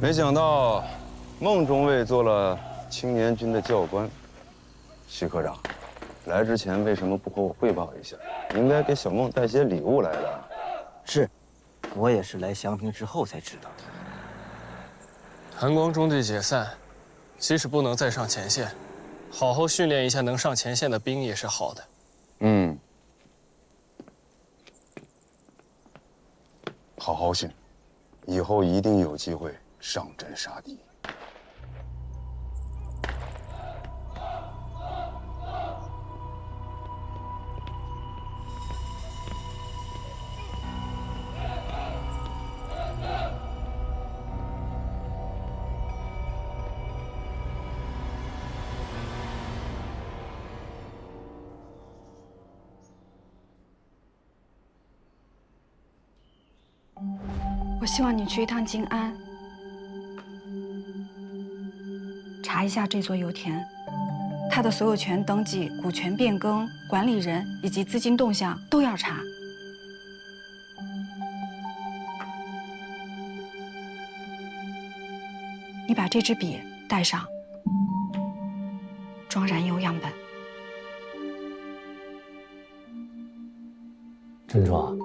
没想到孟中尉做了青年军的教官。徐科长，来之前为什么不和我汇报一下？应该给小孟带些礼物来的。是，我也是来祥平之后才知道的。韩光中队解散，即使不能再上前线，好好训练一下能上前线的兵也是好的。嗯，好好训，以后一定有机会上阵杀敌。我希望你去一趟静安，查一下这座油田，它的所有权登记、股权变更、管理人以及资金动向都要查。你把这支笔带上，装燃油样本。珍珠，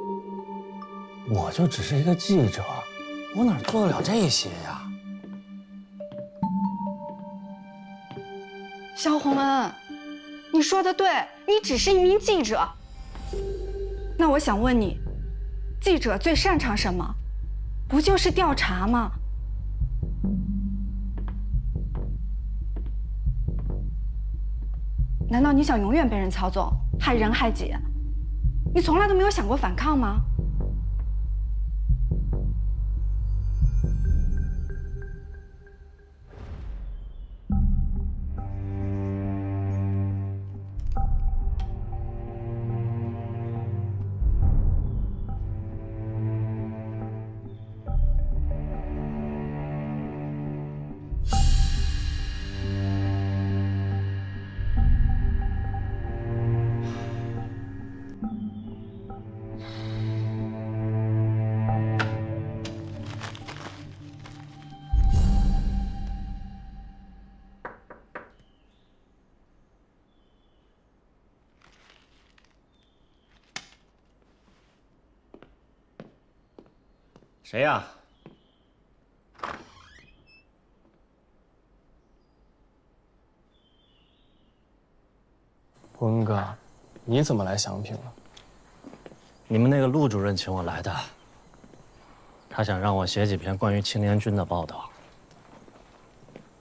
我就只是一个记者，我哪做得了这些呀？萧洪恩，你说的对，你只是一名记者。那我想问你，记者最擅长什么？不就是调查吗？难道你想永远被人操纵，害人害己？你从来都没有想过反抗吗？谁呀？文哥，你怎么来祥平了？你们那个陆主任请我来的，他想让我写几篇关于青年军的报道。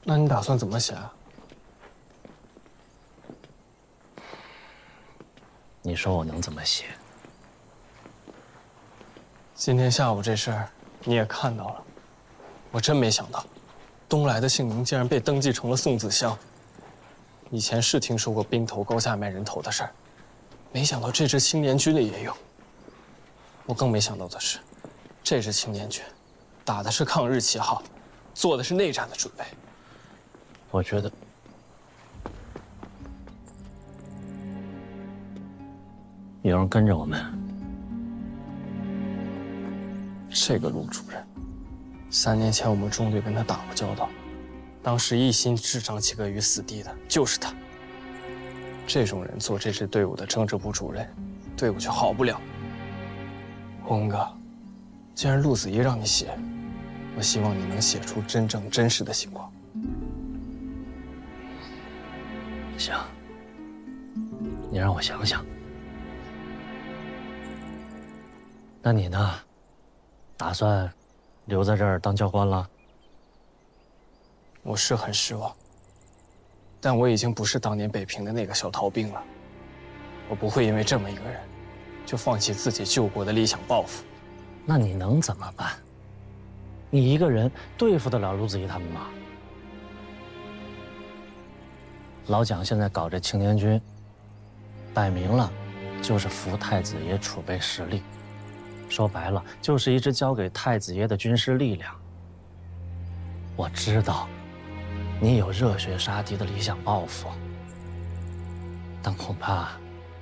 那你打算怎么写啊？你说我能怎么写？今天下午这事儿你也看到了，我真没想到，东来的姓名竟然被登记成了宋子香。以前是听说过兵头高价卖人头的事儿，没想到这支青年军里也有。我更没想到的是，这支青年军打的是抗日旗号，做的是内战的准备。我觉得有人跟着我们。这个陆主任，3年前我们中队跟他打过交道，当时一心智障几个于死地的就是他。这种人做这支队伍的政治部主任，队伍就好不了。洪哥，既然陆子怡让你写，我希望你能写出真正真实的情况。行，你让我想想。那你呢？打算留在这儿当教官了？我是很失望，但我已经不是当年北平的那个小逃兵了。我不会因为这么一个人，就放弃自己救国的理想抱负。那你能怎么办？你一个人对付得了陆子怡他们吗？老蒋现在搞这青年军，摆明了就是扶太子爷储备实力，说白了就是一支交给太子爷的军事力量。我知道你有热血杀敌的理想抱负，但恐怕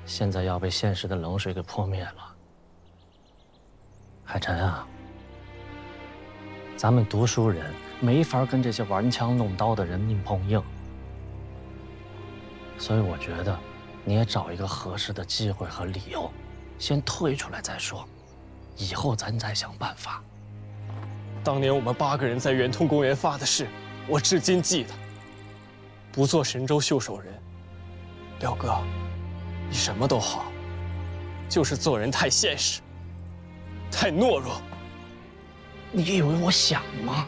现在要被现实的冷水给泼灭了。海晨啊，咱们读书人没法跟这些玩枪弄刀的人硬碰硬，所以我觉得你也找一个合适的机会和理由，先退出来再说，以后咱再想办法。当年我们8个人在圆通公园发的誓，我至今记得。不做神州袖手人，廖哥，你什么都好，就是做人太现实，太懦弱。你以为我想吗？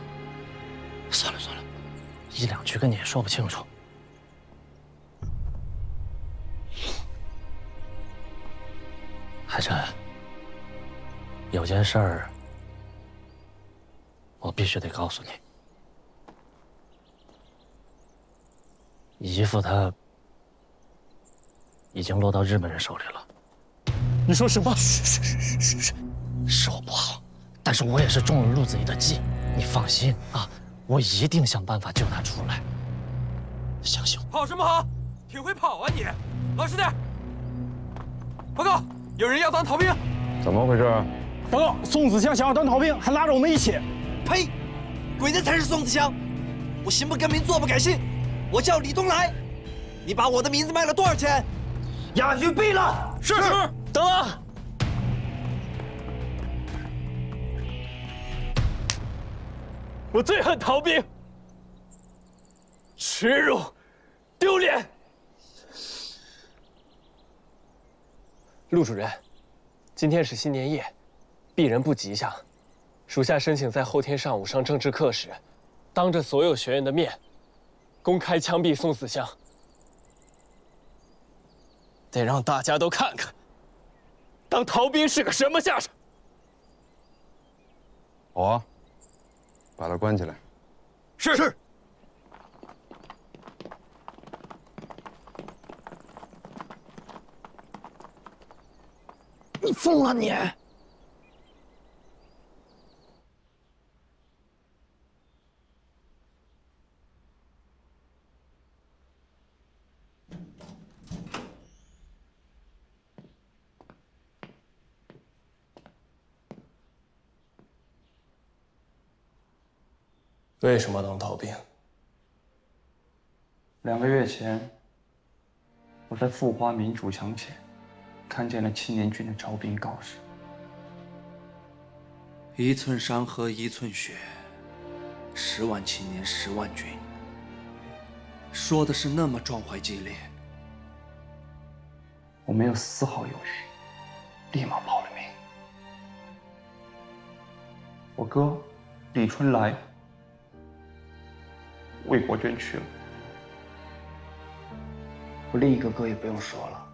算了算了，一两句跟你也说不清楚。海晨，有件事儿，我必须得告诉你。姨父他已经落到日本人手里了。你说什么？嘘，是我不好，但是我也是中了陆子怡的计。你放心啊，我一定想办法救他出来。相信我。跑什么跑？挺会跑啊你！老实点。报告，有人要当逃兵。怎么回事？报告，宋子祥想要当逃兵，还拉着我们一起。呸！鬼子才是宋子祥！我心不更名，坐不改姓。我叫李东来。你把我的名字卖了多少钱？押预备了。是。等等。我最恨逃兵，耻辱，丢脸。陆主任，今天是新年夜，鄙人不吉祥，属下申请在后天上午上政治课时，当着所有学员的面，公开枪毙宋子祥，得让大家都看看，当逃兵是个什么下场。好啊，把他关起来。是。你疯了你！为什么当逃兵2个月前，我在富华民主墙前看见了青年军的招兵告示。一寸山河一寸血，10万青年10万军，说的是那么壮怀激烈。我没有丝毫犹豫，立马报了名。我哥李春来为国捐躯了。我另一个哥也不用说了，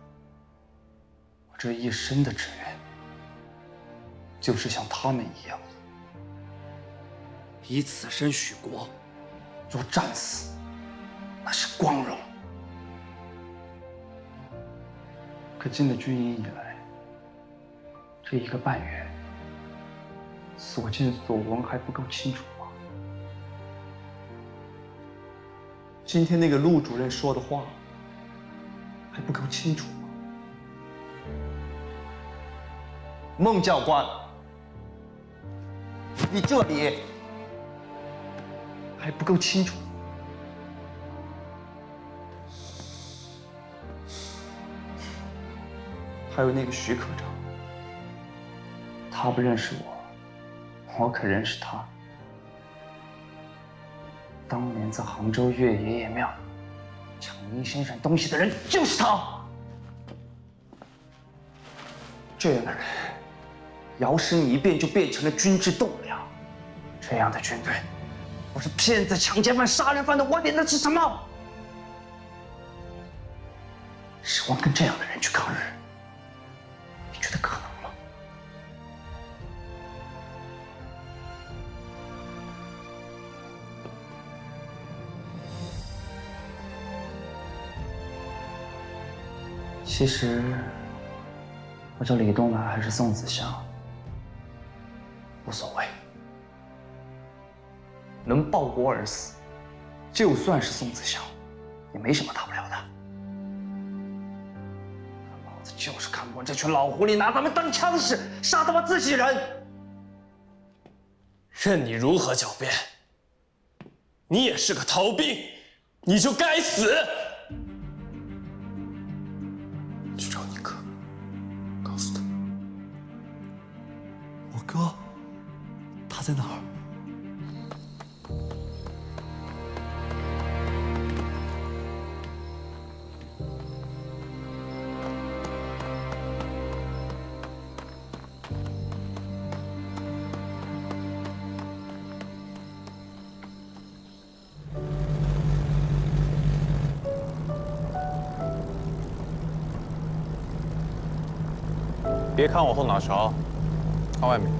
我这一生的志愿就是像他们一样，以此身许国。若战死，那是光荣。可进了军营以来，这1个半月，所见所闻还不够清楚吗？今天那个陆主任说的话还不够清楚吗？孟教官，你这里还不够清楚。还有那个徐科长，他不认识我，我可认识他。当年在杭州岳爷爷庙抢林先生东西的人就是他。这样的人，摇身一变就变成了军之栋梁。这样的军队，不是骗子、强奸犯、杀人犯的，我脸的是什么？指望跟这样的人去抗日，你觉得可能吗？其实，我叫李东来还是宋子祥，无所谓。能报国而死，就算是宋子祥，也没什么大不了的。老子就是看不惯这群老狐狸拿咱们当枪使，杀他妈自己人！任你如何狡辩，你也是个逃兵，你就该死！去找你哥，告诉他，我哥，他在哪儿？别看我后脑勺，看外面。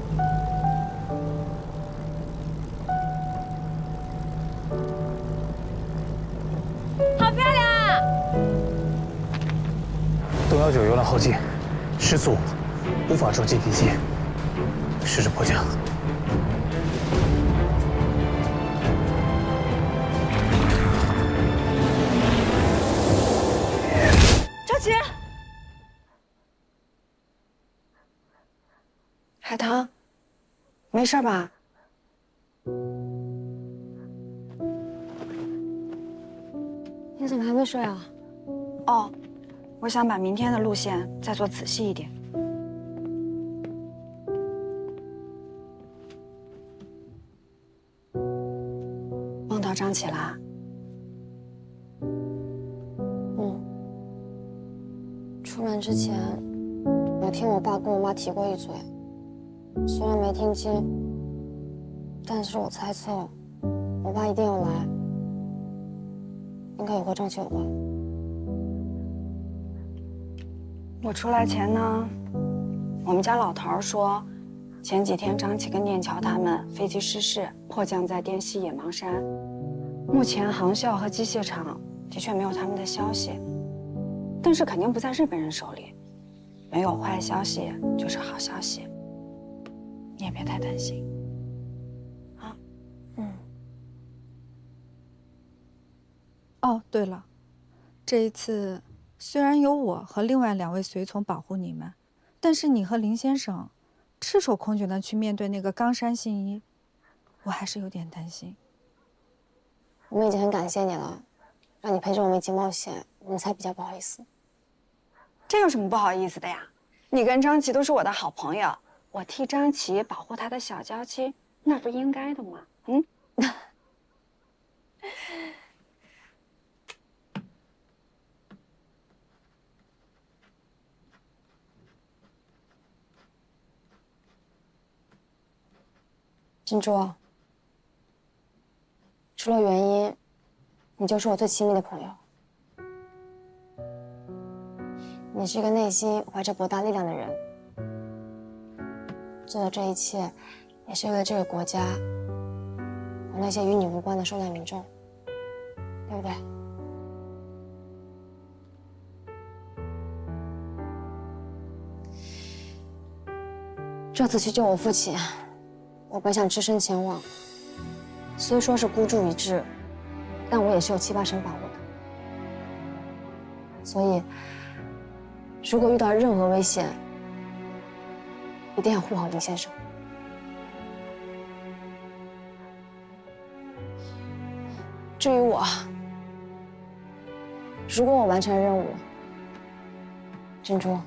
好漂亮啊！东119游览后进，失速，无法撞击敌机，试着迫降。赵琪，海棠，没事吧？你怎么还没睡啊？哦，我想把明天的路线再做仔细一点。梦到张琪啦？出门之前，有听我爸跟我妈提过一嘴，虽然没听清，但是我猜测，我爸一定要来，应该也和张琪有关。我出来前呢，我们家老头说，前几天张琪跟念桥他们飞机失事，迫降在滇西野芒山。目前航校和机械厂的确没有他们的消息，但是肯定不在日本人手里。没有坏消息就是好消息，你也别太担心。啊，哦，对了，这一次虽然有我和另外2位随从保护你们，但是你和林先生赤手空拳的去面对那个冈山信一，我还是有点担心。我们已经很感谢你了，让你陪着我们一起冒险，我们才比较不好意思。这有什么不好意思的呀？你跟张琪都是我的好朋友，我替张琪保护她的小娇妻，那不应该的吗？珍珠，除了原因，你就是我最亲密的朋友。你是一个内心怀着博大力量的人，做的这一切，也是为了这个国家和那些与你无关的受难民众，对不对？这次去救我父亲，我本想只身前往，虽说是孤注一掷，但我也是有7、8成把握的。所以，如果遇到任何危险，一定要护好林先生。至于我，如果我完成了任务，珍珠，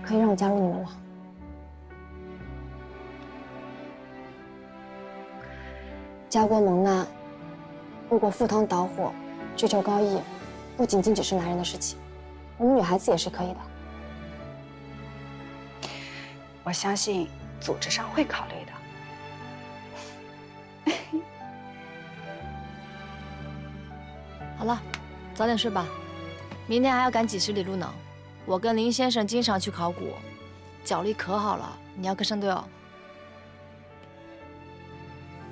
可以让我加入你们了。家国蒙难，如果赴汤蹈火，追求高义，不仅仅只是男人的事情，我们女孩子也是可以的。我相信组织上会考虑的。好了，早点睡吧，明天还要赶几10里路呢。我跟林先生经常去考古，脚力可好了，你要跟上队哦。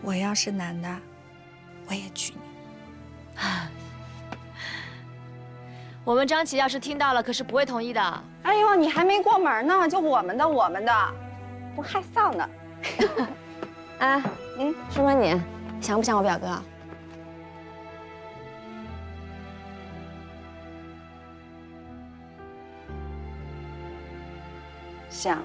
我要是男的，我也娶你。我们张琪要是听到了，可是不会同意的。哎呦，你还没过门呢，就我们的，不害臊呢。哎，说说你，想不想我表哥？像。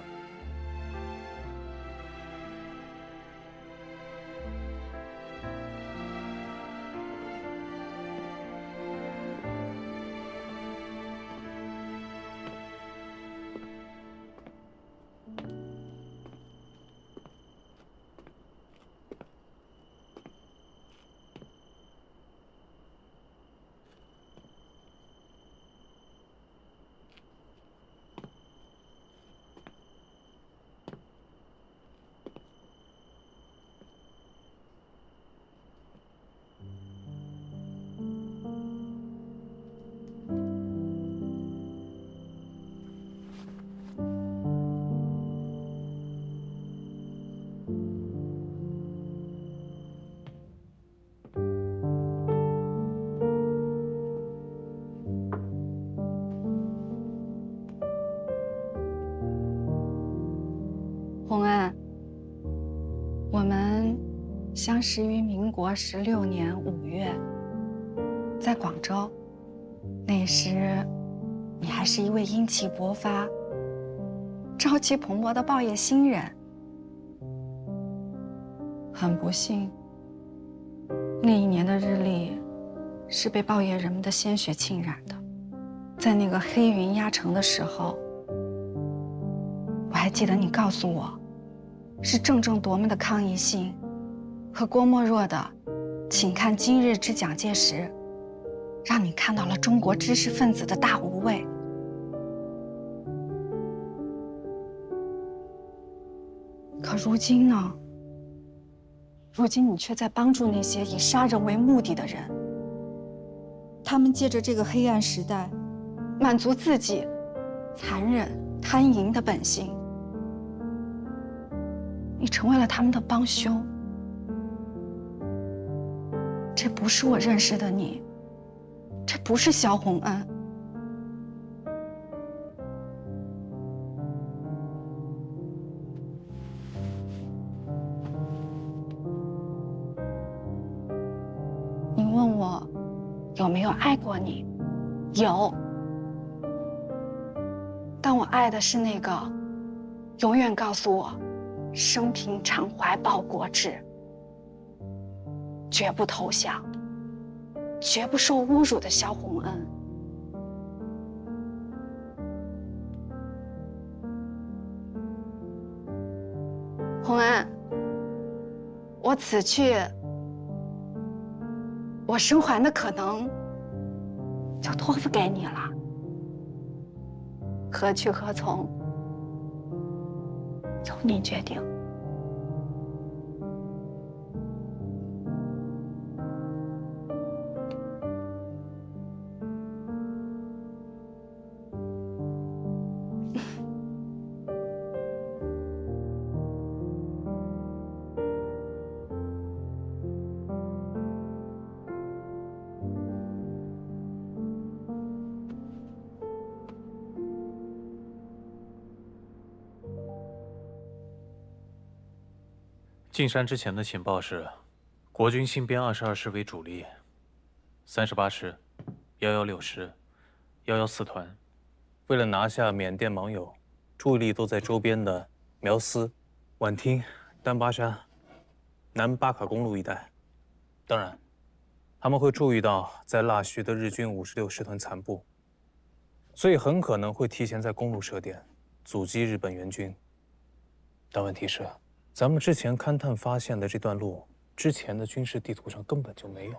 洪恩，我们相识于民国16年5月，在广州。那时，你还是一位英气勃发、朝气蓬勃的报业新人。很不幸，那一年的日历是被报业人们的鲜血浸染的。在那个黑云压城的时候，我还记得你告诉我，是正正夺目的抗议信和郭沫若的“请看今日之蒋介石”，让你看到了中国知识分子的大无畏。可如今呢？如今你却在帮助那些以杀人为目的的人。他们借着这个黑暗时代，满足自己残忍贪淫的本性。你成为了他们的帮凶。这不是我认识的你，这不是萧洪恩。你问我有没有爱过你？有。但我爱的是那个永远告诉我生平常怀抱国志，绝不投降，绝不受侮辱的萧洪恩。洪恩，我此去，我生还的可能就托付给你了。何去何从，由你决定。进山之前的情报是，国军新编22师为主力，38师、116师、114团，为了拿下缅甸盟友，注意力都在周边的苗丝、畹町、丹巴山、南巴卡公路一带。当然，他们会注意到在腊戌的日军56师团残部，所以很可能会提前在公路设点，阻击日本援军。但问题是，咱们之前勘探发现的这段路，之前的军事地图上根本就没有。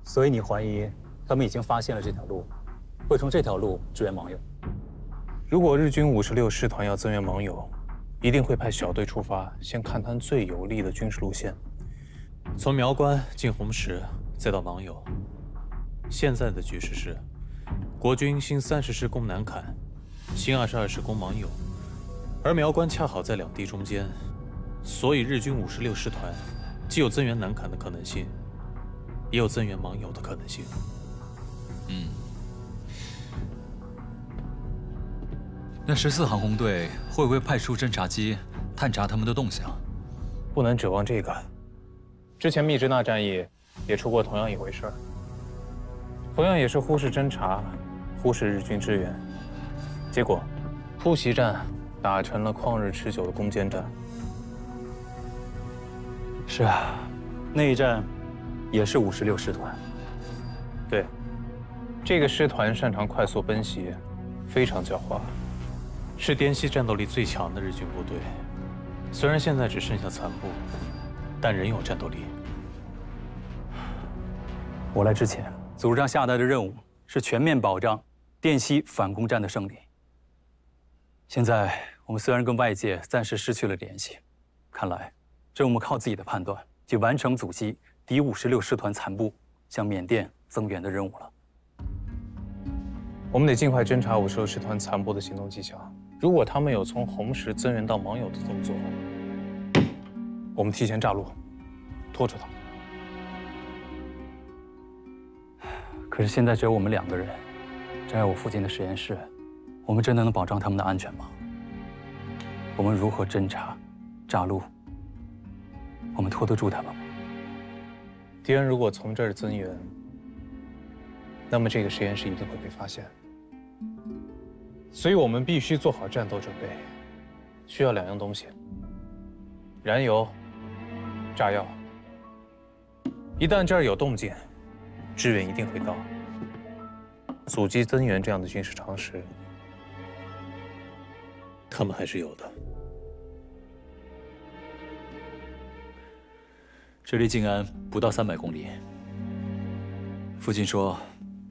所以你怀疑他们已经发现了这条路，会从这条路支援盟友？如果日军56师团要增援盟友，一定会派小队出发，先勘探最有利的军事路线，从苗关进红石，再到盟友。现在的局势是，国军新30师攻南坎，新22师攻盟友。而苗关恰好在两地中间，所以日军56师团既有增援南坎的可能性，也有增援盟友的可能性。那14航空队会不会派出侦察机探查他们的动向？不能指望这个。之前密支那战役也出过同样一回事儿，同样也是忽视侦察，忽视日军支援，结果突袭战打成了旷日持久的攻坚战。是啊，那一战也是56师团。对，这个师团擅长快速奔袭，非常狡猾，是滇西战斗力最强的日军部队。虽然现在只剩下残部，但仍有战斗力。我来之前，组织上下达的任务是全面保障滇西反攻战的胜利。现在我们虽然跟外界暂时失去了联系，看来只有我们靠自己的判断去完成阻击敌56师团残部向缅甸增援的任务了。我们得尽快侦查56师团残部的行动迹象。如果他们有从红石增援到芒牖的动作，我们提前炸路，拖住他们。可是现在只有我们2个人，站在我附近的实验室，我们真的能保障他们的安全吗？我们如何侦查、炸路？我们拖得住他们吗？敌人如果从这儿增援，那么这个实验室一定会被发现。所以我们必须做好战斗准备，需要2样东西：燃油、炸药。一旦这儿有动静，支援一定会到。阻击增援这样的军事常识，他们还是有的。这离静安不到300公里。父亲说，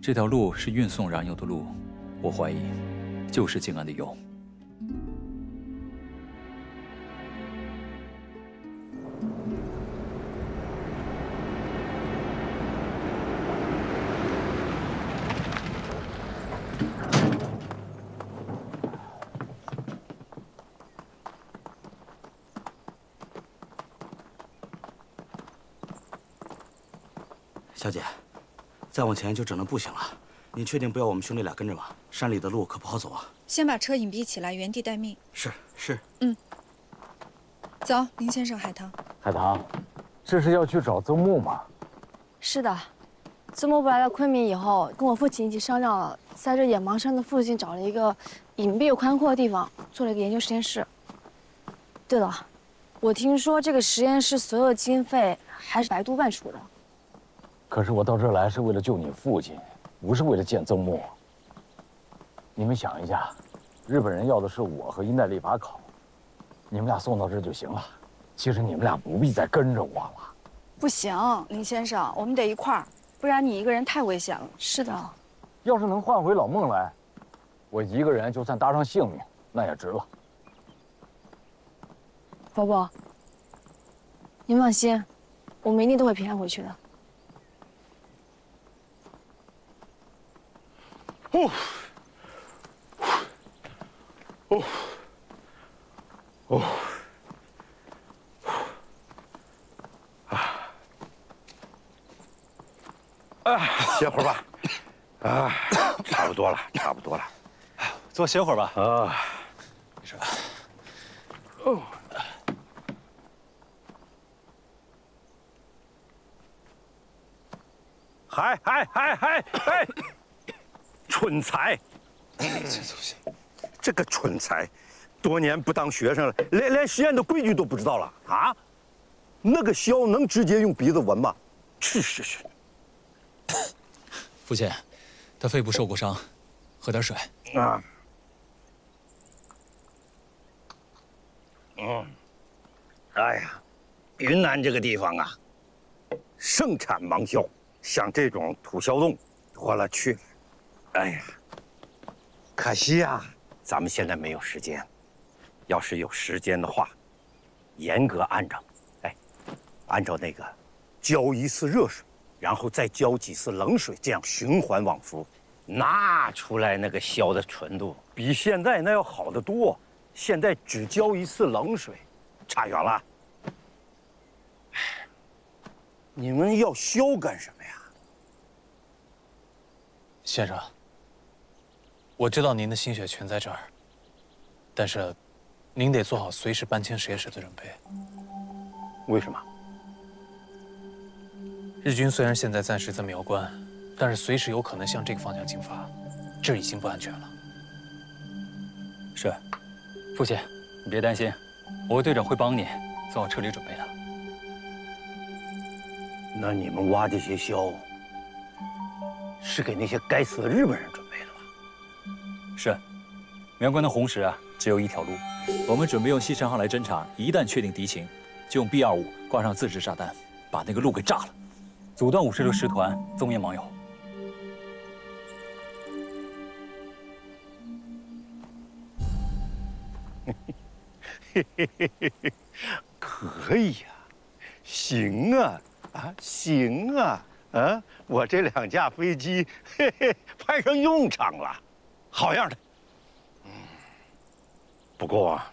这条路是运送燃油的路，我怀疑就是静安的油。小姐，再往前就只能步行了。您确定不要我们兄弟俩跟着吗？山里的路可不好走啊。先把车隐蔽起来，原地待命。是。走，林先生，海棠。海棠，这是要去找曾木吗？是的，曾木不来到昆明以后，跟我父亲一起商量了，在这野芒山的附近找了一个隐蔽又宽阔的地方，做了一个研究实验室。对了，我听说这个实验室所有的经费还是白督办出的。可是我到这儿来是为了救你父亲，不是为了见曾木。你们想一下，日本人要的是我和伊奈利把考，你们俩送到这儿就行了。其实你们俩不必再跟着我了。不行，林先生，我们得一块儿，不然你一个人太危险了。是的，要是能换回老孟来，我一个人就算搭上性命，那也值了。伯伯，您放心，我们一定都会平安回去的。歇会儿吧。啊，差不多了，差不多了。多歇会儿吧。啊，没事。哦。嗨！蠢材！这个蠢材，多年不当学生了，连实验的规矩都不知道了啊！那个硝能直接用鼻子闻吗？去！父亲，他肺部受过伤，喝点水。啊。哎呀，云南这个地方啊，盛产芒硝，像这种土硝冻，多了去了。哎呀，可惜呀，咱们现在没有时间。要是有时间的话，严格按照那个浇一次热水，然后再浇几次冷水，这样循环往复，那出来那个硝的纯度比现在那要好得多。现在只浇一次冷水，差远了。你们要硝干什么呀？先生，我知道您的心血全在这儿，但是您得做好随时搬迁实验室的准备。为什么？日军虽然现在暂时在苗关，但是随时有可能向这个方向进发，这儿已经不安全了。是，父亲，你别担心，我和队长会帮你做好撤离准备的。那你们挖这些硝，是给那些该死的日本人准备的吧？是，苗关的红石啊，只有一条路。我们准备用西山号来侦察，一旦确定敌情，就用 B-25挂上自制炸弹，把那个路给炸了，阻断56师团踪烟网友。可以呀，行啊，行啊，我这2架飞机，派上用场了，好样的。不过啊，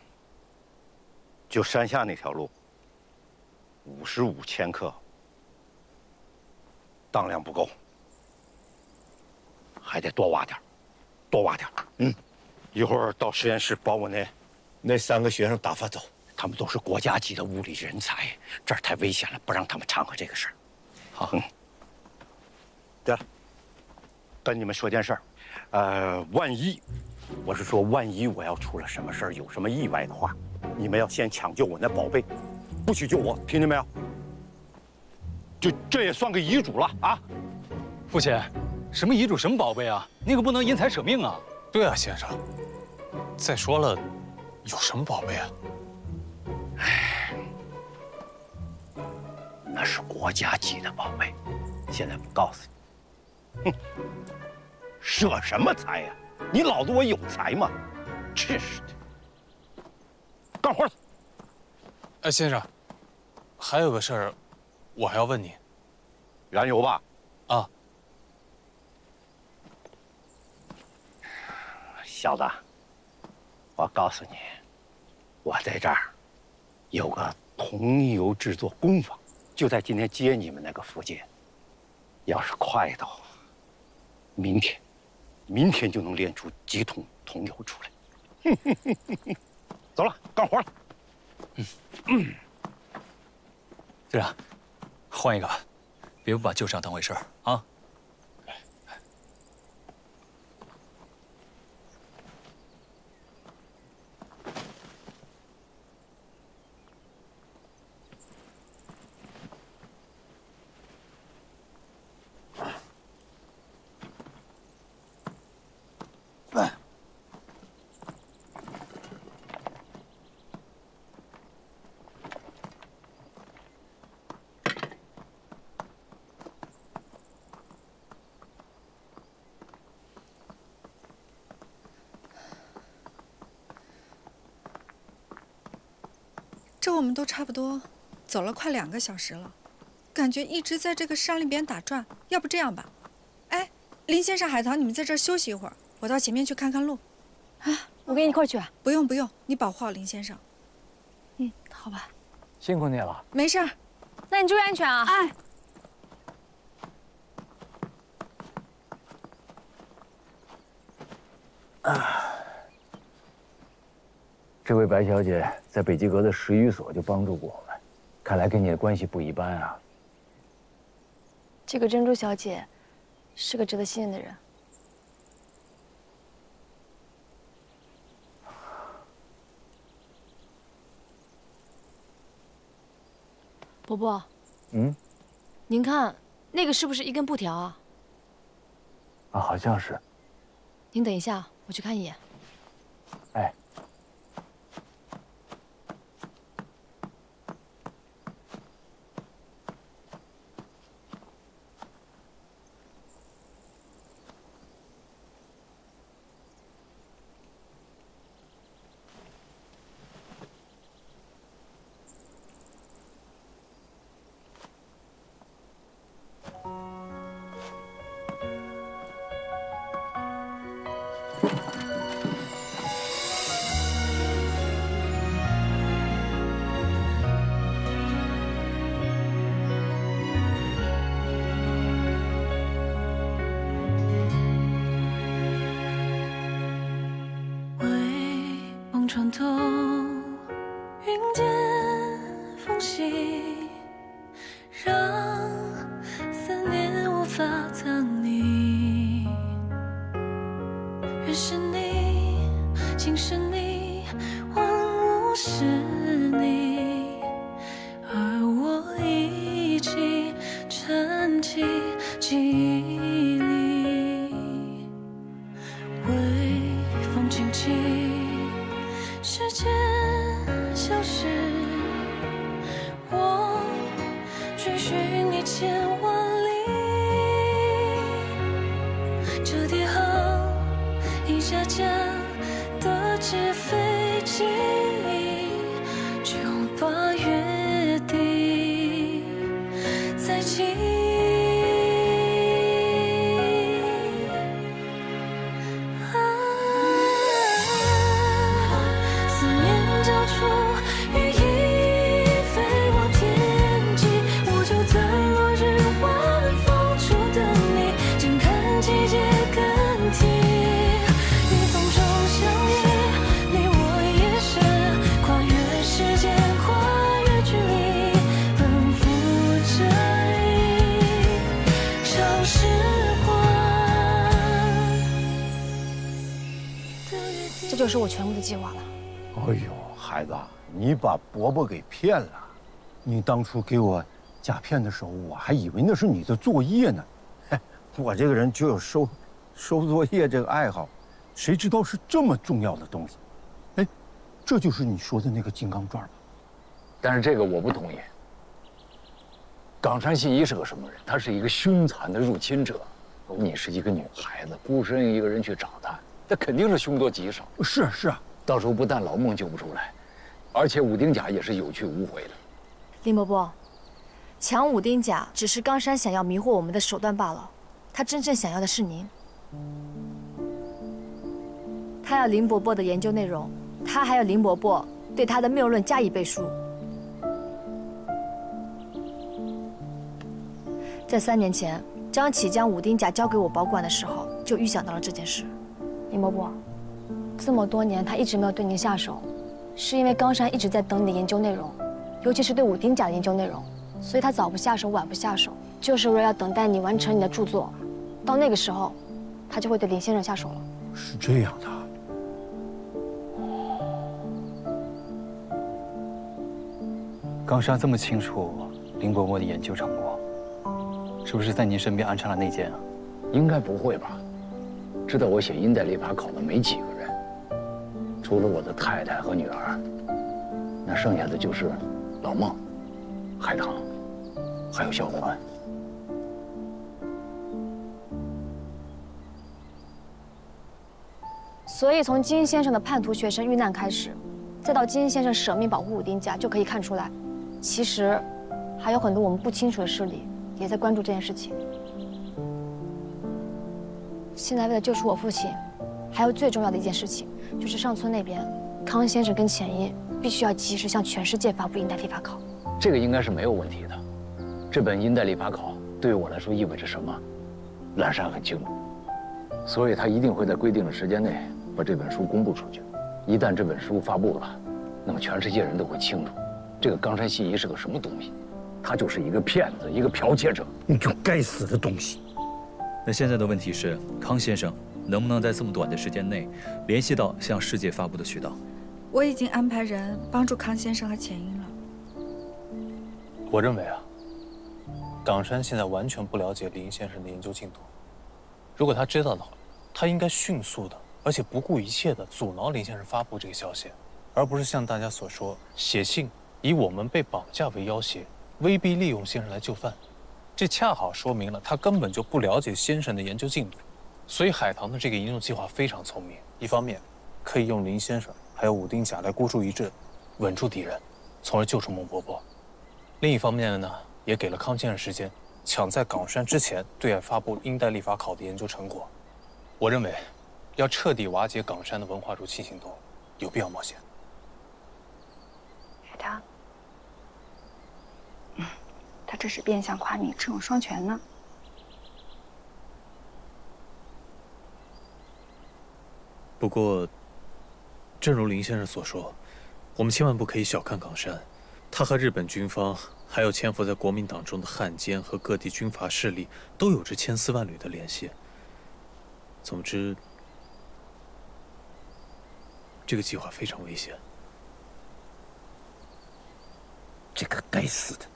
就山下那条路，55千克，当量不够，还得多挖点，多挖点。一会儿到实验室把我那3个学生打发走，他们都是国家级的物理人才，这儿太危险了，不让他们掺和这个事儿。好，对了，跟你们说件事儿，万一，我是说万一我要出了什么事儿，有什么意外的话，你们要先抢救我那宝贝，不许救我，听见没有？就这也算个遗嘱了啊！父亲，什么遗嘱，什么宝贝啊？那个不能因财舍命啊！对啊，先生。再说了，有什么宝贝啊？那是国家级的宝贝，现在不告诉你。哼，舍什么财呀？你老子我有财吗？真是的。干活了。哎，先生，还有个事儿，我还要问你。燃油吧？啊。小子，我告诉你，我在这儿有个桐油制作工坊，就在今天接你们那个附近。要是快的话，明天就能炼出几桶桐油出来。走了，干活了。队长，换一个吧，别不把旧伤当回事儿啊。这我们都差不多走了快2个小时了，感觉一直在这个山里边打转。要不这样吧，哎，林先生、海棠，你们在这儿休息一会儿，我到前面去看看路。啊，我跟你一块儿去啊？不用不用，你保护好林先生。好吧。辛苦你了。没事儿，那你注意安全啊！哎。这位白小姐在北极阁的10余所就帮助过我们，看来跟你的关系不一般啊。这个珍珠小姐是个值得信任的人。伯伯，您看那个是不是一根布条啊？啊，好像是。您等一下，我去看一眼。哎。床头云间缝隙，让思念无法藏匿。越是你，竟是是你，万物是你，而我已经沉寂记忆里。微风轻轻，时间消失，我追寻你千万里。折叠好一架架的纸飞机，就把约定再记。思念交出羽翼，飞往天际，我就在落日晚风处等你，静看季节更替。与风中相遇，你我也是跨越时间，跨越距离，奔赴这里，让时光。这就是我全部的计划了。哎呦，孩子，你把伯伯给骗了。你当初给我夹片的时候，我还以为那是你的作业呢。嘿，我这个人就有收作业这个爱好，谁知道是这么重要的东西？哎，这就是你说的那个金刚钻吧？但是这个我不同意。冈山信一是个什么人？他是一个凶残的入侵者。你是一个女孩子，孤身一个人去找他，那肯定是凶多吉少。是啊，到时候不但老孟救不出来，而且武丁甲也是有去无回的。林伯伯，抢武丁甲只是冈山想要迷惑我们的手段罢了，他真正想要的是您。他要林伯伯的研究内容，他还要林伯伯对他的谬论加以背书。在3年前，张启将武丁甲交给我保管的时候，就预想到了这件事。林伯伯，这么多年他一直没有对您下手，是因为冈山一直在等你的研究内容，尤其是对武丁甲的研究内容，所以他早不下手，晚不下手，就是为了要等待你完成你的著作，到那个时候，他就会对林先生下手了。是这样的。冈山这么清楚林伯伯的研究成果，是不是在您身边安插了内奸啊？应该不会吧？知道我写阴代历法考的没几个人，除了我的太太和女儿，那剩下的就是老孟、海棠，还有小环。所以从金先生的叛徒学生遇难开始，再到金先生舍命保护武丁甲，就可以看出来，其实还有很多我们不清楚的势力也在关注这件事情。现在为了救出我父亲，还有最重要的一件事情，就是上村那边，康先生跟钱一必须要及时向全世界发布阴代历法考。这个应该是没有问题的。这本阴代历法考对于我来说意味着什么，蓝山很清楚，所以他一定会在规定的时间内把这本书公布出去。一旦这本书发布了，那么全世界人都会清楚，这个冈山信一是个什么东西。他就是一个骗子，一个剽窃者，你就该死的东西。那现在的问题是，康先生能不能在这么短的时间内联系到向世界发布的渠道？我已经安排人帮助康先生和钱英了。我认为啊，冈山现在完全不了解林先生的研究进度。如果他知道的话，他应该迅速的，而且不顾一切的阻挠林先生发布这个消息，而不是像大家所说写信以我们被绑架为要挟，威逼利用先生来就范。这恰好说明了他根本就不了解先生的研究进度。所以海棠的这个研究计划非常聪明，一方面可以用林先生还有武丁甲来孤注一掷，稳住敌人，从而救出孟伯伯；另一方面呢，也给了康先生时间，抢在冈山之前对外发布阴代历法考的研究成果。我认为，要彻底瓦解冈山的文化入侵行动，有必要冒险。海棠，他这是变相夸你智勇双全呢。不过，正如林先生所说，我们千万不可以小看冈山，他和日本军方还有潜伏在国民党中的汉奸和各地军阀势力都有着千丝万缕的联系。总之，这个计划非常危险。这个该死的！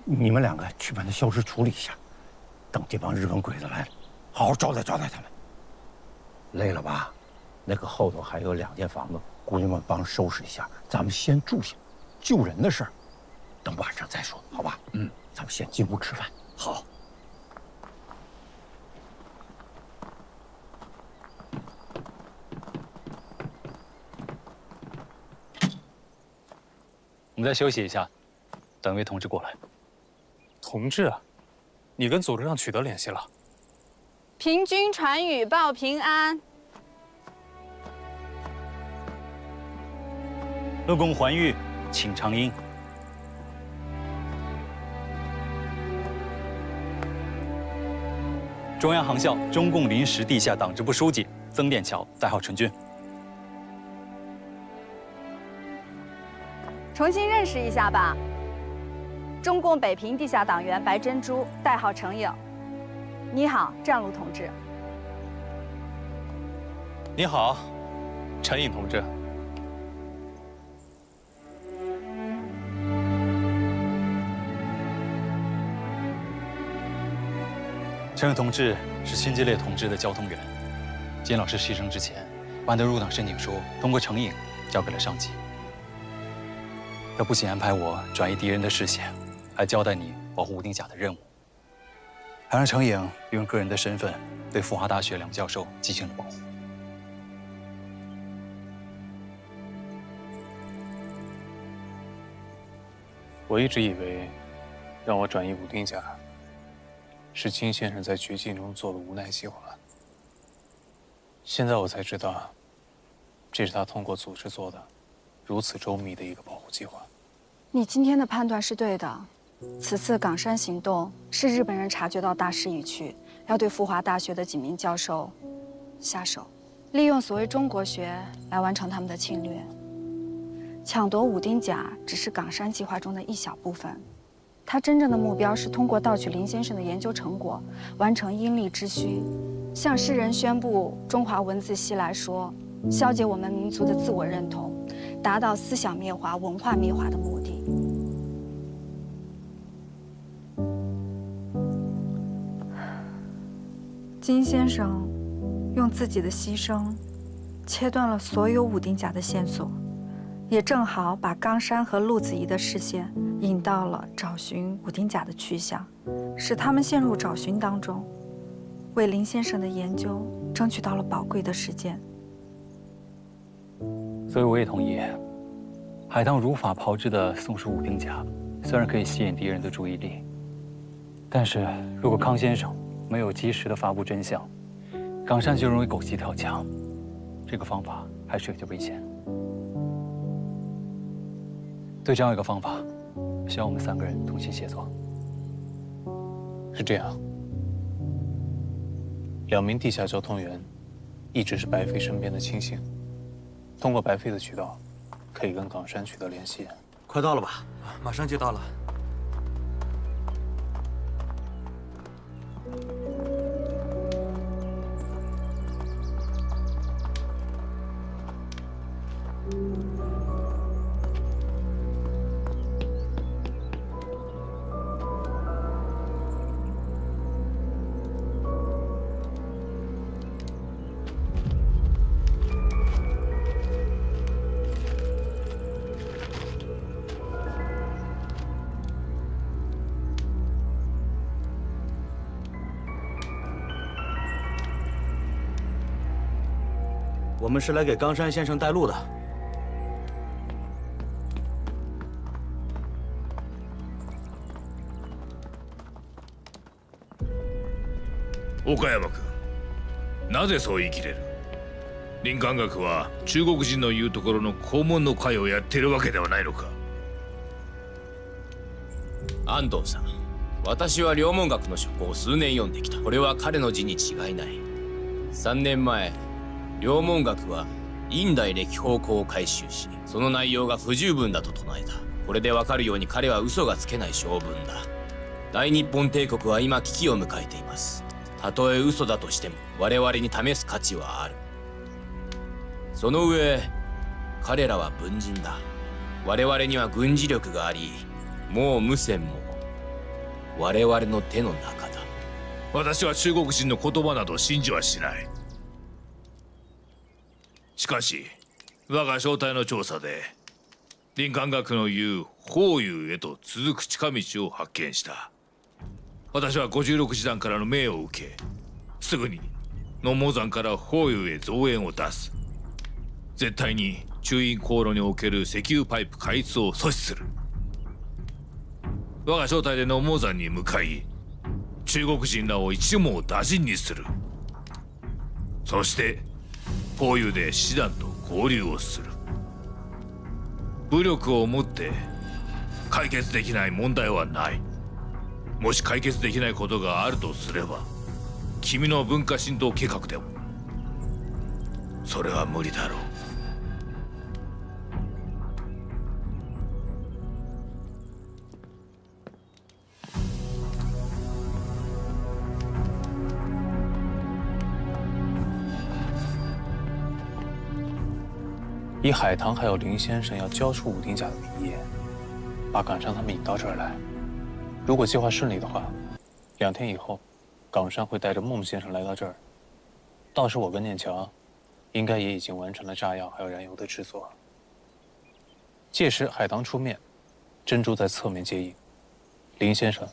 你们两个去把那消失处理一下，等这帮日本鬼子来了，好好招待招待他们。累了吧？那个后头还有2间房子，姑娘们帮收拾一下，咱们先住下。救人的事儿，等晚上再说，好吧？咱们先进屋吃饭。好。我们再休息一下，等一位同志过来。同志啊，你跟组织上取得联系了？平军传语报平安。乐公还玉，请长缨。中央航校中共临时地下党支部书记曾殿桥，代号陈军。重新认识一下吧。中共北平地下党员白珍珠，代号程颖。你好，战卢同志。你好，陈颖同志。陈颖同志是辛吉烈同志的交通员。金老师牺牲之前，把他入党申请书通过程颖交给了上级。他不仅安排我转移敌人的视线，还交代你保护武丁甲的任务，还让程颖用个人的身份对复华大学2教授进行了保护。我一直以为，让我转移武丁甲，是金先生在绝境中做的无奈计划。现在我才知道，这是他通过组织做的，如此周密的一个保护计划。你今天的判断是对的，此次冈山行动是日本人察觉到大势已去，要对复华大学的几名教授下手，利用所谓中国学来完成他们的侵略。抢夺武丁甲只是冈山计划中的一小部分，他真正的目标是通过盗取林先生的研究成果，完成因利之需，向世人宣布中华文字西来说，消解我们民族的自我认同，达到思想灭华、文化灭华的目的。金先生用自己的牺牲，切断了所有武丁甲的线索，也正好把冈山和陆子怡的视线引到了找寻武丁甲的去向，使他们陷入找寻当中，为林先生的研究争取到了宝贵的时间。所以我也同意，海棠如法炮制的宋氏武丁甲，虽然可以吸引敌人的注意力，但是如果康先生没有及时的发布真相，冈山就容易狗急跳墙。这个方法还是有些危险。对这样一个方法，需要我们3个人同心协作。是这样，2名地下交通员一直是白飞身边的亲信，通过白飞的渠道，可以跟冈山取得联系。快到了吧？马上就到了。我们是来给冈山先生带路的。岡山君、なぜそう言い切れる？林官学は中国人の言うところの肛門の会をやってるわけではないのか？安藤さん、私は両門学の書庫を数年読んできた。これは彼の字に違いない。3年前、両門学は院大歴法稿を回収し、その内容が不十分だと唱えた。これでわかるように彼は嘘がつけない性分だ。大日本帝国は今危機を迎えています。たとえ嘘だとしても我々に試す価値はある。その上、彼らは文人だ。我々には軍事力があり、もう無線も我々の手の中だ。私は中国人の言葉など信じはしない。しかし我が正体の調査で林間学の言う法友へと続く近道を発見した。私は56師団からの命を受け、すぐに野茂山から法友へ増援を出す。絶対に中印航路における石油パイプ開通を阻止する。我が正体で野茂山に向かい、中国人らを一網打尽にする。そして法友で師団と合流をする。武力をもって解決できない問題はない。もし解決できないことがあるとすれば、君の文化振動計画でもそれは無理だろう。以海棠还有林先生要交出武丁甲的名义，把冈山他们引到这儿来。如果计划顺利的话，2天以后，冈山会带着孟先生来到这儿。到时我跟念乔，应该也已经完成了炸药还有燃油的制作。届时海棠出面，珍珠在侧面接应，林先生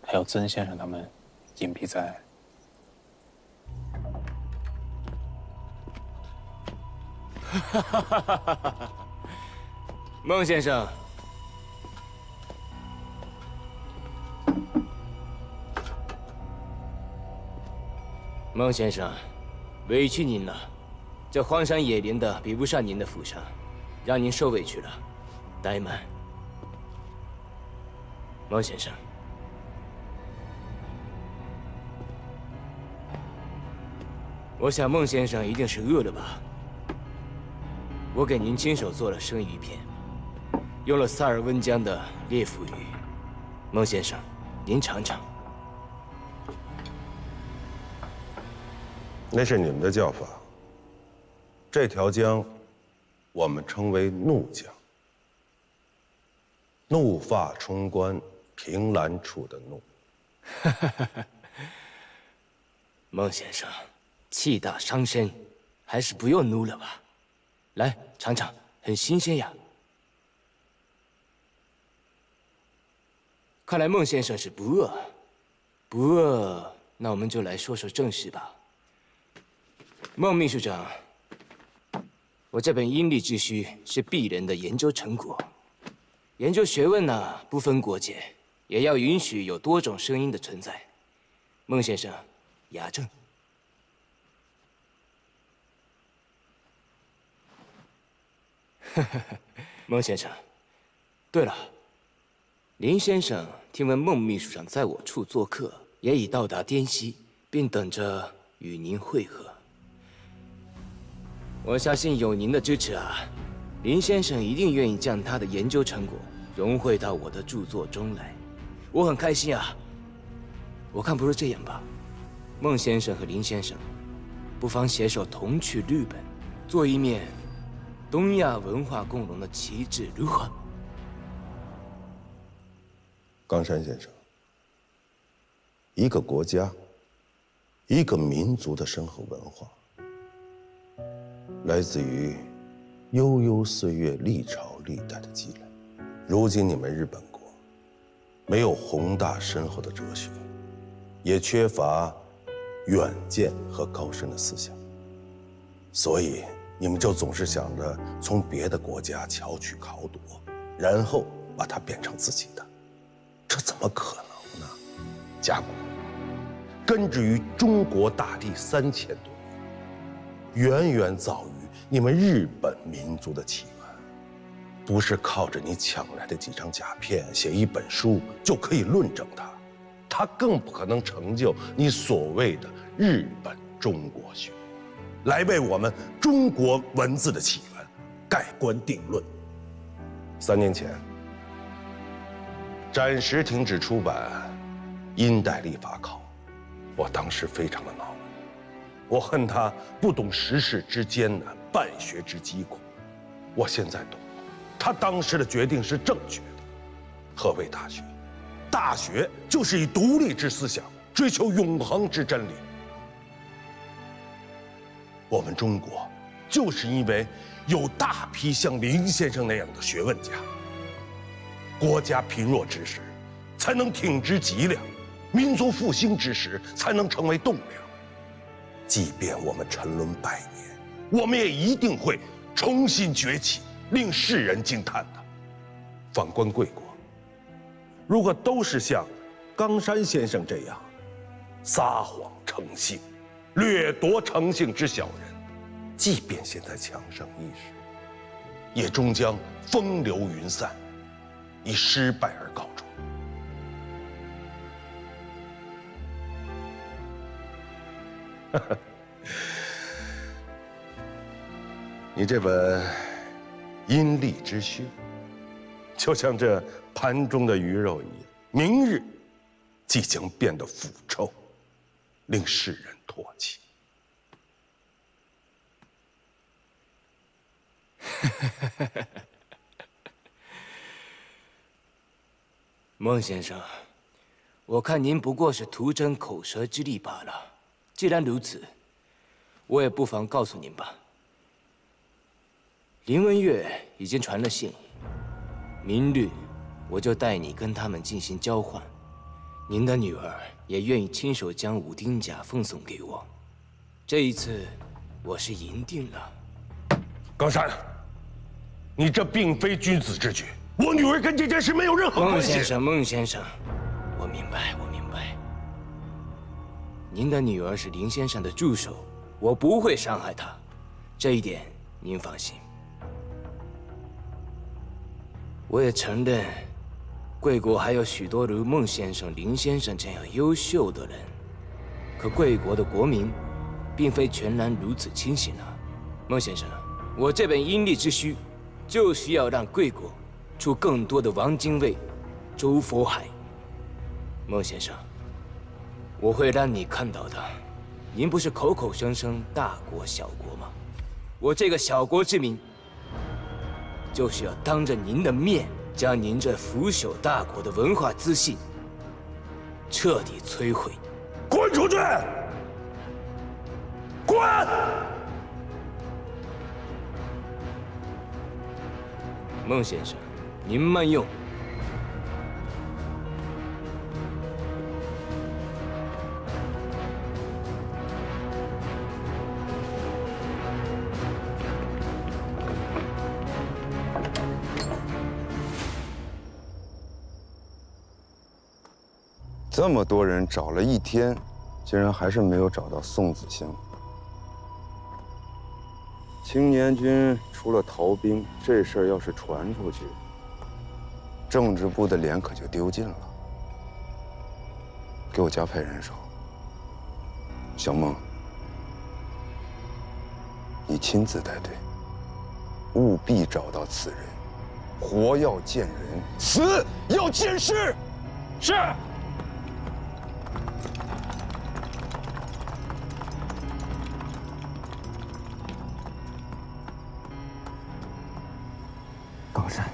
还有曾先生他们隐蔽在。孟先生，孟先生，委屈您了。这荒山野林的，比不上您的府上，让您受委屈了。怠慢，孟先生。我想孟先生一定是饿了吧。我给您亲手做了生鱼片，用了萨尔温江的烈腐鱼。孟先生，您尝尝。那是你们的叫法。这条江，我们称为怒江。怒发冲冠，凭栏处的怒。孟先生，气大伤身，还是不用怒了吧。来尝尝，很新鲜呀。看来孟先生是不饿，不饿，那我们就来说说正事吧。孟秘书长，我这本《阴历之虚》是鄙人的研究成果。研究学问呢，不分国界，也要允许有多种声音的存在。孟先生，雅正。孟先生，对了，林先生听闻孟秘书长在我处做客，也已到达滇西，并等着与您会合。我相信有您的支持啊，林先生一定愿意将他的研究成果融汇到我的著作中来。我很开心啊。我看不如这样吧，孟先生和林先生，不妨携手同去日本，做一面东亚文化共荣的旗帜，如何？冈山先生，一个国家、一个民族的深厚文化，来自于悠悠岁月、历朝历代的积累。如今你们日本国没有宏大深厚的哲学，也缺乏远见和高深的思想，所以你们就总是想着从别的国家巧取豪夺，然后把它变成自己的，这怎么可能呢？甲骨根植于中国大地3000多年，远远早于你们日本民族的起源，不是靠着你抢来的几张甲片写一本书就可以论证它，它更不可能成就你所谓的日本中国学，来为我们中国文字的起源盖棺定论。3年前，暂时停止出版《殷代历法考》，我当时非常的恼怒，我恨他不懂时事之艰难，办学之疾苦。我现在懂，他当时的决定是正确的。何谓大学？大学就是以独立之思想追求永恒之真理。我们中国就是因为有大批像林先生那样的学问家，国家贫弱之时才能挺直脊梁，民族复兴之时才能成为栋梁。即便我们沉沦100年，我们也一定会重新崛起，令世人惊叹的。反观贵国，如果都是像冈山先生这样撒谎成性、掠夺成性之小人，即便现在强盛一时，也终将风流云散，以失败而告终。你这本《阴历之序》，就像这盘中的鱼肉一样，明日即将变得腐臭，令世人唾弃。孟先生，我看您不过是徒增口舌之力罢了。既然如此，我也不妨告诉您吧。林文月已经传了信，明日我就带你跟他们进行交换。您的女儿也愿意亲手将武丁甲奉送给我。这一次，我是赢定了。冈山，你这并非君子之举。我女儿跟这件事没有任何关系。孟先生，我明白。您的女儿是林先生的助手，我不会伤害她，这一点您放心。我也承认，贵国还有许多如孟先生、林先生这样优秀的人，可贵国的国民，并非全然如此清醒啊。孟先生，我这本《阴历之序》，就需要让贵国出更多的王精卫、周佛海。孟先生，我会让你看到的。您不是口口声声大国小国吗？我这个小国之民，就是要当着您的面，将您这腐朽大国的文化自信彻底摧毁。滚出去！滚！孟先生，您慢用。这么多人找了一天，竟然还是没有找到宋子香。青年军除了逃兵，这事儿要是传出去，政治部的脸可就丢尽了。给我加派人手。小孟，你亲自带队，务必找到此人。活要见人，死要见尸。是。冈山，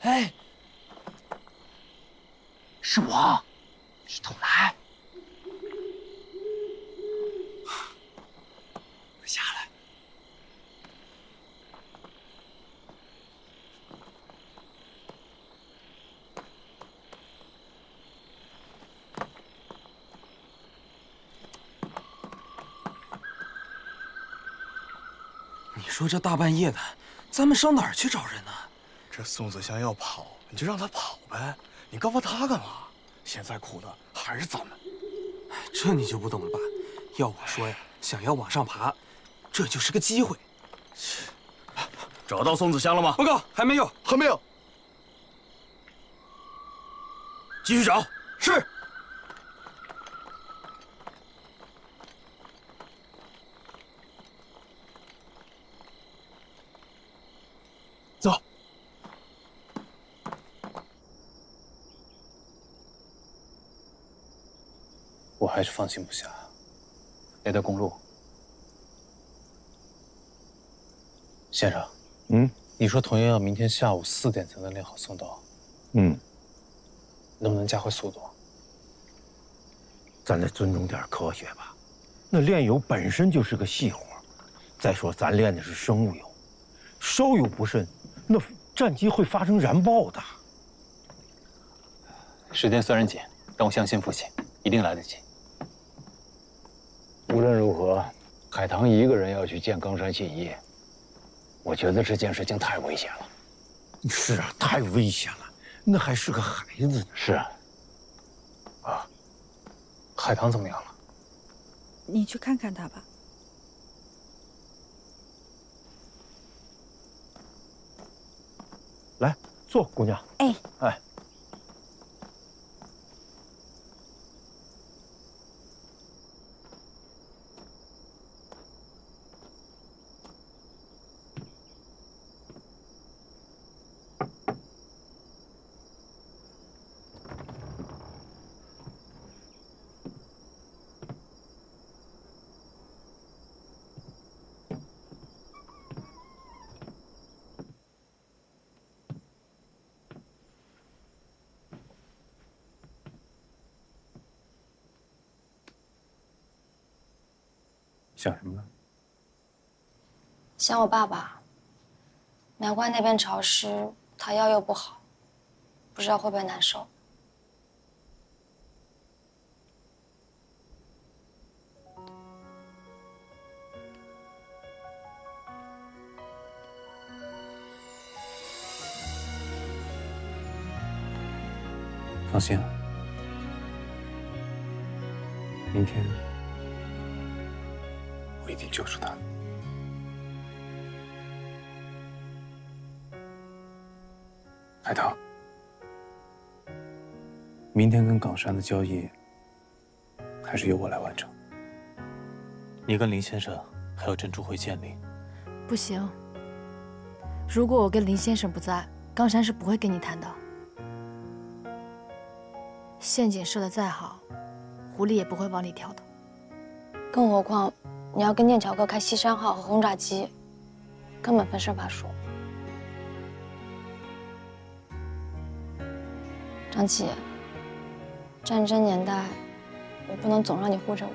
哎，是我，你懂来。下来。说这大半夜的，咱们上哪儿去找人呢？这宋子香要跑，你就让他跑呗，你告发他干嘛？现在苦的还是咱们。这你就不懂了吧？要我说呀，想要往上爬，这就是个机会。找到宋子香了吗？报告，还没有，还没有。继续找。是。走。我还是放心不下那条公路。先生，你说童瑶要明天下午4点才能练好送刀，能不能加快速度？咱得尊重点科学吧。那炼油本身就是个细活，再说咱练的是生物油，稍有不慎，那战机会发生燃爆的。时间虽然紧，但我相信父亲一定来得及。无论如何，海棠一个人要去见冈山信一，我觉得这件事情太危险了。是啊，太危险了，那还是个孩子呢。是啊。海棠怎么样了？你去看看他吧。来，坐，姑娘。哎。哎。想什么呢？想我爸爸。苗关那边潮湿，他腰又不好，不知道会不会难受。放心，明天我一定救出他。海棠，明天跟冈山的交易还是由我来完成。你跟林先生还有珍珠会见你。不行，如果我跟林先生不在，冈山是不会跟你谈的。陷阱设得再好，狐狸也不会往里跳的。更何况，你要跟念桥哥开西山号和轰炸机，根本分身乏术。张琪，战争年代，我不能总让你护着我，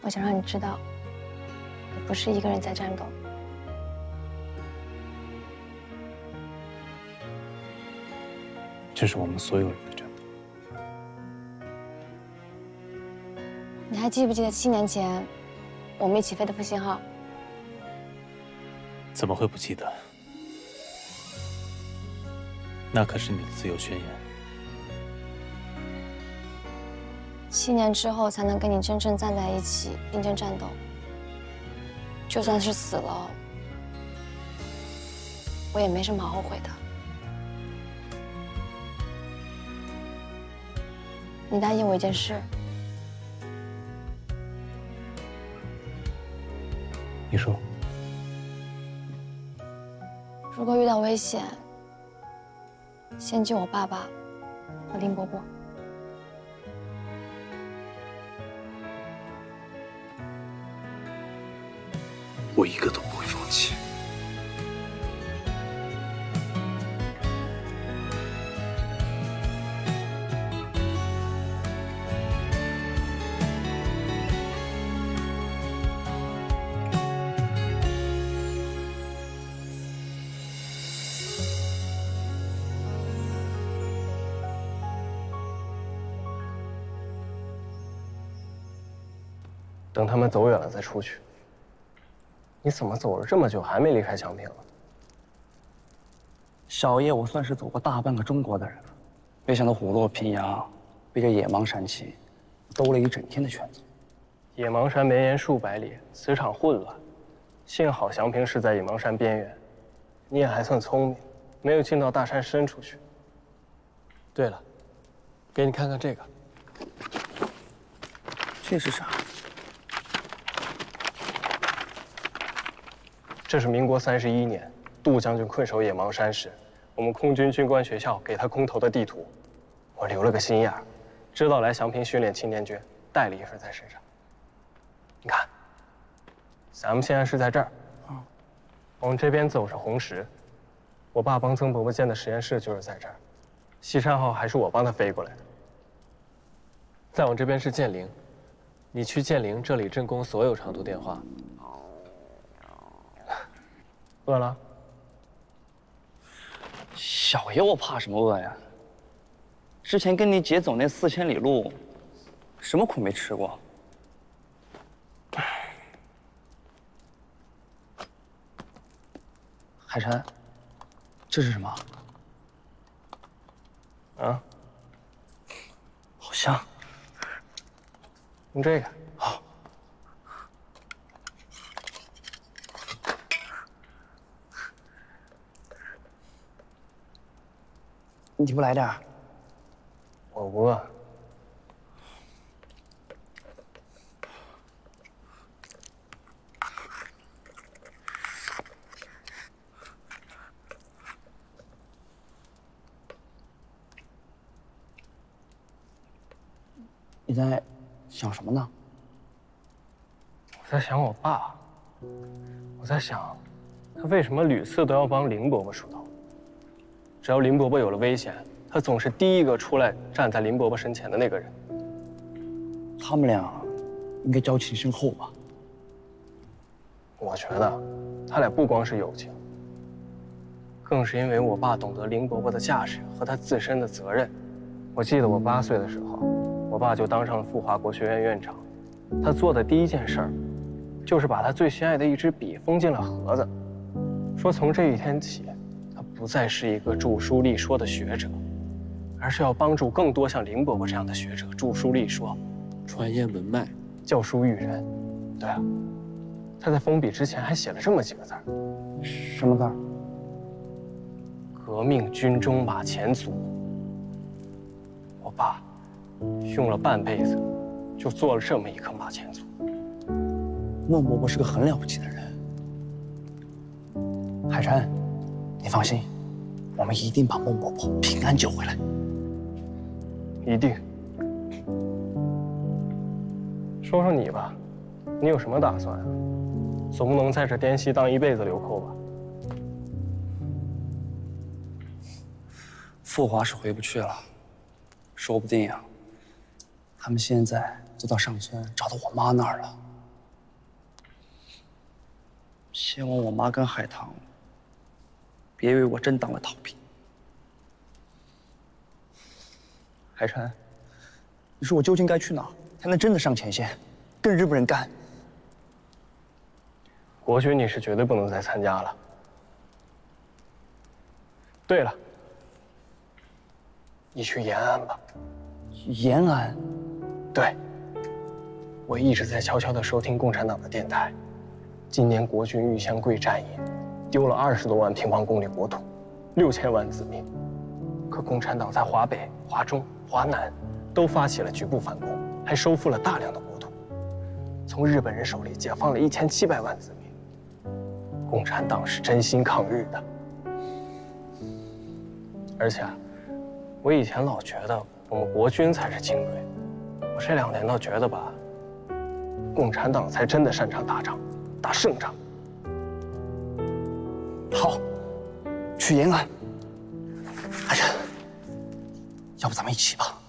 我想让你知道，你不是一个人在战斗。这是我们所有人的战斗。你还记不记得7年前，我们一起飞的复兴号？怎么会不记得？那可是你的自由宣言。7年之后才能跟你真正站在一起，并肩战斗。就算是死了，我也没什么好后悔的。你答应我一件事。你说，如果遇到危险，先救我爸爸和林伯伯。我一个都不会放弃。等他们走远了再出去。你怎么走了这么久还没离开祥平？小叶，我算是走过大半个中国的人了，没想到虎落平阳，被这野芒山气兜了一整天的圈子。野芒山绵延数百里，磁场混乱，幸好祥平是在野芒山边缘，你也还算聪明，没有进到大山深处去。对了，给你看看这个。这是啥？这是民国31年，杜将军困守野芒山时，我们空军军官学校给他空投的地图。我留了个心眼儿，知道来祥平训练青年军，带了一份在身上。你看，咱们现在是在这儿，往这边走是红石，我爸帮曾伯伯建的实验室就是在这儿，西山号还是我帮他飞过来的。再往这边是建陵，你去建陵，这里镇公所有长途电话。饿了？小爷我怕什么饿呀？之前跟你姐走那4000里路，什么苦没吃过？海晨，这是什么？啊？好香。用这个。好。你不来点儿？我不饿。你在想什么呢？我在想我爸，我在想，他为什么屡次都要帮林伯伯出头？只要林伯伯有了危险，他总是第一个出来站在林伯伯身前的那个人。他们俩应该交情深厚吧？我觉得，他俩不光是友情，更是因为我爸懂得林伯伯的架势和他自身的责任。我记得我8岁的时候，我爸就当上了赴华国学院院长，他做的第一件事儿，就是把他最心爱的一支笔封进了盒子，说从这一天起，他不再是一个著书立说的学者，而是要帮助更多像林伯伯这样的学者著书立说，传言文脉，教书育人。对啊，他在封笔之前还写了这么几个字儿。什么字儿？革命军中马前卒。我爸用了半辈子，就做了这么一颗马前卒。孟伯伯是个很了不起的人。海晨，你放心，我们一定把孟伯伯平安救回来。一定。说说你吧，你有什么打算啊？总不能在这滇西当一辈子流寇吧？富华是回不去了，说不定啊，他们现在就到上村找到我妈那儿了。希望我妈跟海棠别以为我真当了逃兵。海晨，你说我究竟该去哪儿才能真的上前线，跟日本人干？国军你是绝对不能再参加了。对了，你去延安吧。延安？对。我一直在悄悄地收听共产党的电台。今年国军豫湘桂战役，丢了20多万平方公里国土，6000万子民。可共产党在华北、华中、华南都发起了局部反攻，还收复了大量的国土，从日本人手里解放了1700万子民。共产党是真心抗日的。而且，我以前老觉得我们国军才是精锐，我这2年倒觉得吧，共产党才真的擅长打仗，打胜仗。好，去延安。海晨，要不咱们一起吧？